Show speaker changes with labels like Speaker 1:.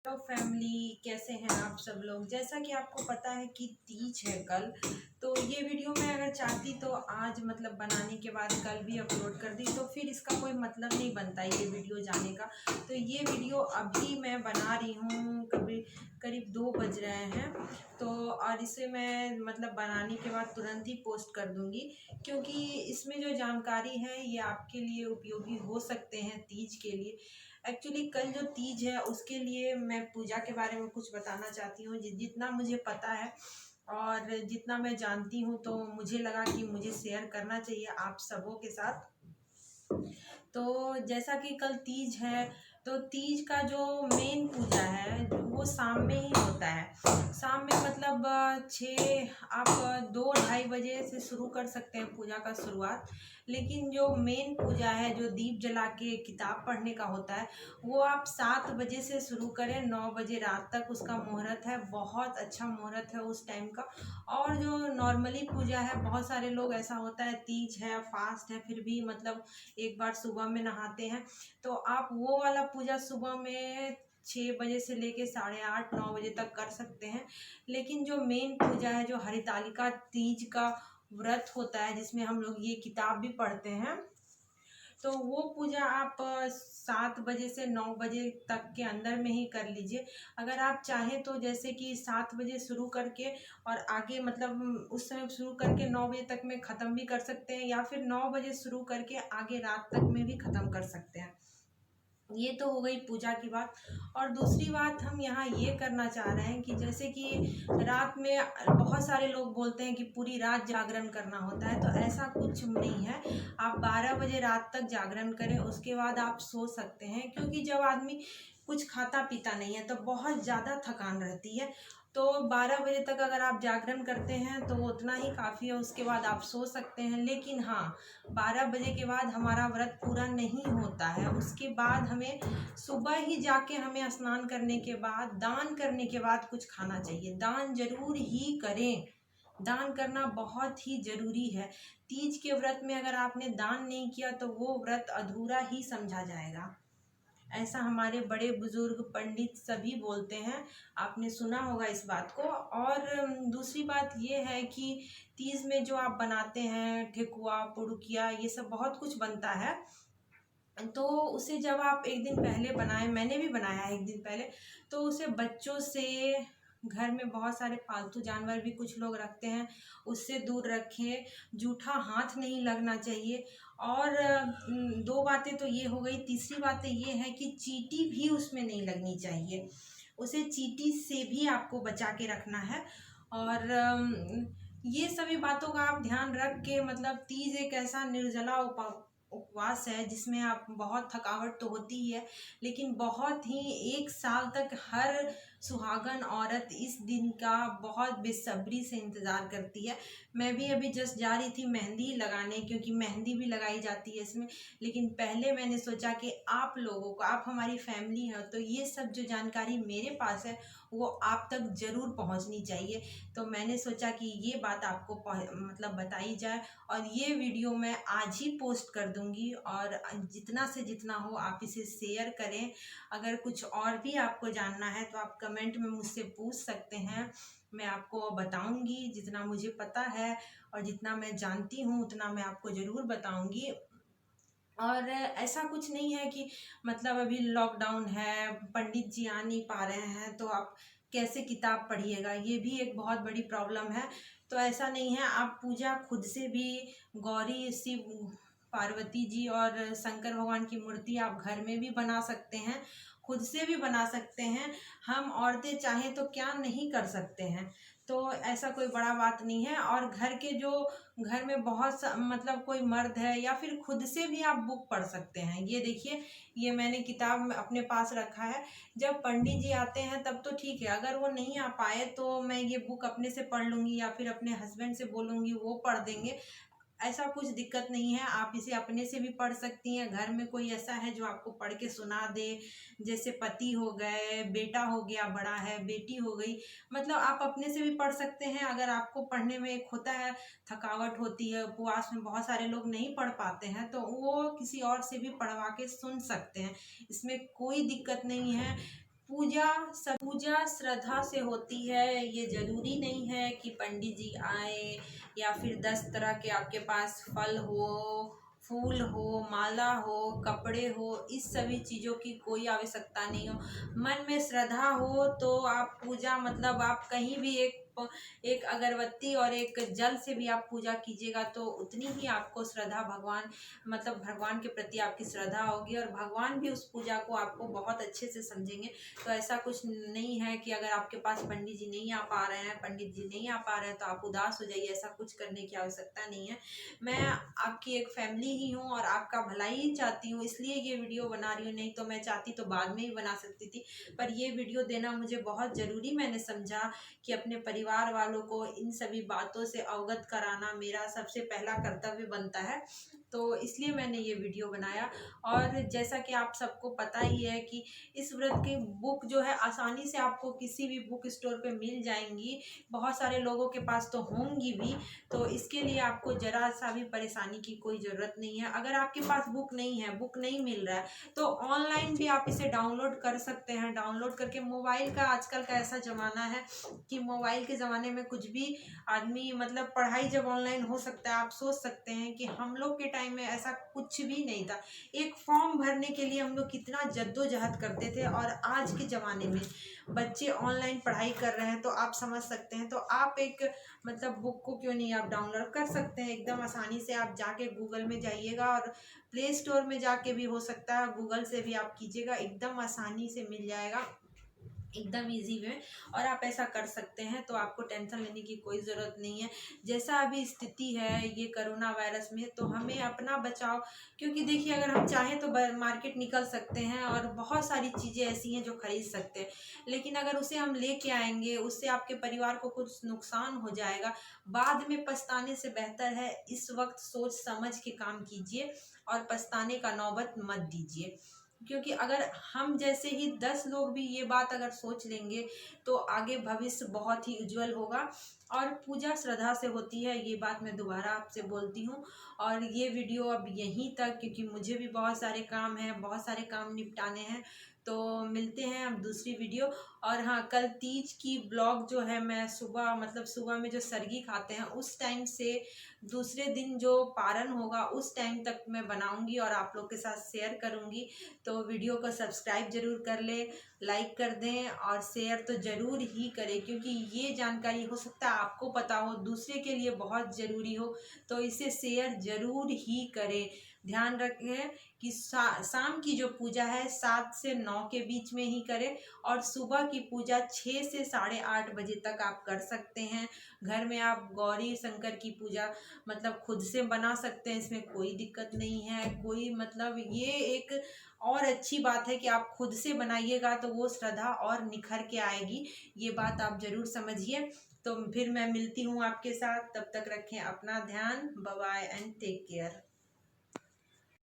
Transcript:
Speaker 1: Hello family, कैसे हैं आप सब लोग। जैसा कि आपको पता है कि तीज है कल। तो ये वीडियो मैं अगर चाहती तो आज मतलब बनाने के बाद कल भी अपलोड कर दी, तो फिर इसका कोई मतलब नहीं बनता ये वीडियो जाने का। तो ये वीडियो अभी मैं बना रही हूँ, कभी करीब 2 बज रहे हैं। तो और इसे मैं मतलब बनाने के बाद तुरंत ही पोस्ट कर दूँगी, क्योंकि इसमें जो जानकारी है ये आपके लिए उपयोगी हो सकते हैं तीज के लिए। एक्चुअली कल जो तीज है उसके लिए मैं पूजा के बारे में कुछ बताना चाहती हूँ, जितना मुझे पता है और जितना मैं जानती हूँ, तो मुझे लगा कि मुझे शेयर करना चाहिए आप सबों के साथ। तो जैसा कि कल तीज है, तो तीज का जो मेन पूजा है वो शाम में ही होता है। शाम में मतलब 2-2:30 बजे से शुरू कर सकते हैं पूजा का शुरुआत। लेकिन जो मेन पूजा है, जो दीप जला के किताब पढ़ने का होता है, वो आप 7 बजे से शुरू करें, 9 बजे रात तक उसका मुहूर्त है। बहुत अच्छा मुहूर्त है उस टाइम का। और जो नॉर्मली पूजा है, बहुत सारे लोग ऐसा होता है तीज है, फास्ट है, फिर भी मतलब एक बार सुबह में नहाते हैं। तो आप वो वाला पूजा सुबह में 6 बजे से लेके 8:30-9 बजे तक कर सकते हैं। लेकिन जो मेन पूजा है, जो हरितालिका तीज का व्रत होता है, जिसमें हम लोग ये किताब भी पढ़ते हैं, तो वो पूजा आप 7 बजे से 9 बजे तक के अंदर में ही कर लीजिए। अगर आप चाहें तो जैसे कि 7 बजे शुरू करके और आगे मतलब उस समय शुरू करके 9 बजे तक में ख़त्म भी कर सकते हैं, या फिर 9 बजे शुरू करके आगे रात तक में भी ख़त्म कर सकते हैं। ये तो हो गई पूजा की बात। और दूसरी बात हम यहाँ ये करना चाह रहे हैं कि जैसे कि रात में बहुत सारे लोग बोलते हैं कि पूरी रात जागरण करना होता है, तो ऐसा कुछ नहीं है। आप 12 बजे रात तक जागरण करें, उसके बाद आप सो सकते हैं, क्योंकि जब आदमी कुछ खाता पीता नहीं है तो बहुत ज़्यादा थकान रहती है। तो 12 बजे तक अगर आप जागरण करते हैं तो वो उतना ही काफ़ी है, उसके बाद आप सो सकते हैं। लेकिन हाँ, 12 बजे के बाद हमारा व्रत पूरा नहीं होता है। उसके बाद हमें सुबह ही जाके हमें स्नान करने के बाद, दान करने के बाद कुछ खाना चाहिए। दान जरूर ही करें, दान करना बहुत ही जरूरी है। तीज के व्रत में अगर आपने दान नहीं किया तो वो व्रत अधूरा ही समझा जाएगा। ऐसा हमारे बड़े बुजुर्ग पंडित सभी बोलते हैं। आपने सुना होगा इस बात को। और दूसरी बात ये है कि तीज में जो आप बनाते हैं, ठेकुआ, पुड़ुकिया, ये सब बहुत कुछ बनता है। तो उसे जब आप एक दिन पहले बनाएं, मैंने भी बनाया है एक दिन पहले, तो उसे बच्चों से, घर में बहुत सारे पालतू जानवर भी कुछ लोग रखते हैं, उससे दूर रखें। जूठा हाथ नहीं लगना चाहिए। और दो बातें तो ये हो गई। तीसरी बात ये है कि चींटी भी उसमें नहीं लगनी चाहिए। उसे चींटी से भी आपको बचा के रखना है। और ये सभी बातों का आप ध्यान रख के, मतलब तीज एक ऐसा निर्जला उपवास है जिसमें आप बहुत थकावट तो होती ही है, लेकिन बहुत ही 1 साल तक हर सुहागन औरत इस दिन का बहुत बेसब्री से इंतज़ार करती है। मैं भी अभी जस्ट जा रही थी मेहंदी लगाने, क्योंकि मेहंदी भी लगाई जाती है इसमें। लेकिन पहले मैंने सोचा कि आप लोगों को, आप हमारी फैमिली है, तो ये सब जो जानकारी मेरे पास है वो आप तक ज़रूर पहुंचनी चाहिए। तो मैंने सोचा कि ये बात आपको मतलब बताई जाए। और ये वीडियो मैं आज ही पोस्ट कर दूंगी, और जितना से जितना हो आप इसे शेयर करें। अगर कुछ और भी आपको जानना है तो आप कमेंट में मुझसे पूछ सकते हैं, मैं आपको बताऊंगी जितना मुझे पता है। और जितना मैं जानती हूँ उतना मैं आपको ज़रूर बताऊंगी। और ऐसा कुछ नहीं है कि मतलब अभी लॉकडाउन है, पंडित जी आ नहीं पा रहे हैं, तो आप कैसे किताब पढ़िएगा, ये भी एक बहुत बड़ी प्रॉब्लम है। तो ऐसा नहीं है, आप पूजा खुद से भी, गौरी, शिव पार्वती जी और शंकर भगवान की मूर्ति आप घर में भी बना सकते हैं, खुद से भी बना सकते हैं। हम औरतें चाहें तो क्या नहीं कर सकते हैं। तो ऐसा कोई बड़ा बात नहीं है। और घर के जो, घर में बहुत मतलब कोई मर्द है, या फिर खुद से भी आप बुक पढ़ सकते हैं। ये देखिए, ये मैंने किताब अपने पास रखा है। जब पंडित जी आते हैं तब तो ठीक है, अगर वो नहीं आ पाए तो मैं ये बुक अपने से पढ़ लूँगी, या फिर अपने हस्बैंड से बोलूँगी, वो पढ़ देंगे। ऐसा कुछ दिक्कत नहीं है, आप इसे अपने से भी पढ़ सकती हैं। घर में कोई ऐसा है जो आपको पढ़ के सुना दे, जैसे पति हो गए, बेटा हो गया, बड़ा है, बेटी हो गई, मतलब आप अपने से भी पढ़ सकते हैं। अगर आपको पढ़ने में एक होता है, थकावट होती है, उपवास में बहुत सारे लोग नहीं पढ़ पाते हैं, तो वो किसी और से भी पढ़वा के सुन सकते हैं। इसमें कोई दिक्कत नहीं है। पूजा श्रद्धा से होती है। ये जरूरी नहीं है कि पंडित जी आए या फिर 10 तरह के आपके पास फल हो, फूल हो, माला हो, कपड़े हो, इस सभी चीज़ों की कोई आवश्यकता नहीं हो। मन में श्रद्धा हो तो आप पूजा मतलब आप कहीं भी एक अगरबत्ती और एक जल से भी आप पूजा कीजिएगा तो उतनी ही आपको श्रद्धा भगवान के प्रति आपकी श्रद्धा होगी और भगवान भी उस पूजा को आपको बहुत अच्छे से समझेंगे। तो ऐसा कुछ नहीं है कि अगर आपके पास पंडित जी नहीं आ पा रहे हैं तो आप उदास हो जाइए, ऐसा कुछ करने की आवश्यकता नहीं है। मैं आपकी एक फैमिली ही हूँ और आपका भलाई ही चाहती हूँ, इसलिए ये वीडियो बना रही हूँ। नहीं तो मैं चाहती तो बाद में ही बना सकती थी, पर ये वीडियो देना मुझे बहुत ज़रूरी मैंने समझा कि अपने परिवार वालों को इन सभी बातों से अवगत कराना मेरा सबसे पहला कर्तव्य बनता है। तो इसलिए मैंने ये वीडियो बनाया। और जैसा कि आप सबको पता ही है कि इस व्रत की बुक जो है आसानी से आपको किसी भी बुक स्टोर पे मिल जाएंगी, बहुत सारे लोगों के पास तो होंगी भी। तो इसके लिए आपको ज़रा सा भी परेशानी की कोई ज़रूरत नहीं है। अगर आपके पास बुक नहीं है, बुक नहीं मिल रहा है, तो ऑनलाइन भी आप इसे डाउनलोड कर सकते हैं। डाउनलोड करके मोबाइल का आजकल का ऐसा ज़माना है कि मोबाइल के ज़माने में कुछ भी आदमी मतलब पढ़ाई जब ऑनलाइन हो सकता है, आप सोच सकते हैं कि हम लोग के टाइम में ऐसा कुछ भी नहीं था। एक फॉर्म भरने के लिए हम लोग कितना जद्दोजहद करते थे और आज के ज़माने में बच्चे ऑनलाइन पढ़ाई कर रहे हैं, तो आप समझ सकते हैं। तो आप एक मतलब बुक को क्यों नहीं आप डाउनलोड कर सकते हैं एकदम आसानी से। आप जाके गूगल में जाइएगा और प्ले स्टोर में जाके भी हो सकता है, गूगल से भी आप कीजिएगा, एकदम आसानी से मिल जाएगा, एकदम इजी में। और आप ऐसा कर सकते हैं, तो आपको टेंशन लेने की कोई ज़रूरत नहीं है। जैसा अभी स्थिति है ये कोरोना वायरस में, तो हमें अपना बचाव, क्योंकि देखिए अगर हम चाहें तो मार्केट निकल सकते हैं और बहुत सारी चीज़ें ऐसी हैं जो खरीद सकते हैं, लेकिन अगर उसे हम लेके आएंगे उससे आपके परिवार को कुछ नुकसान हो जाएगा, बाद में पछताने से बेहतर है इस वक्त सोच समझ के काम कीजिए और पछताने का नौबत मत दीजिए। क्योंकि अगर हम जैसे ही 10 लोग भी ये बात अगर सोच लेंगे तो आगे भविष्य बहुत ही उज्जवल होगा। और पूजा श्रद्धा से होती है, ये बात मैं दोबारा आपसे बोलती हूँ। और ये वीडियो अब यहीं तक, क्योंकि मुझे भी बहुत सारे काम हैं, बहुत सारे काम निपटाने हैं। तो मिलते हैं अब दूसरी वीडियो। और हाँ, कल तीज की ब्लॉग जो है मैं सुबह में जो सरगी खाते हैं उस टाइम से दूसरे दिन जो पारण होगा उस टाइम तक मैं बनाऊंगी और आप लोग के साथ शेयर करूंगी। तो वीडियो को सब्सक्राइब जरूर कर ले, लाइक कर दें और शेयर तो ज़रूर ही करें, क्योंकि ये जानकारी हो सकता है आपको पता हो, दूसरे के लिए बहुत ज़रूरी हो, तो इसे शेयर ज़रूर ही करें। ध्यान रखें कि शाम की जो पूजा है 7 से 9 के बीच में ही करें और सुबह की पूजा 6 से 8:30 बजे तक आप कर सकते हैं। घर में आप गौरी शंकर की पूजा मतलब खुद से बना सकते हैं, इसमें कोई दिक्कत नहीं है। कोई मतलब ये एक और अच्छी बात है कि आप खुद से बनाइएगा तो वो श्रद्धा और निखर के आएगी, ये बात आप ज़रूर समझिए। तो फिर मैं मिलती हूँ आपके साथ, तब तक रखें अपना ध्यान। Bye bye and take care.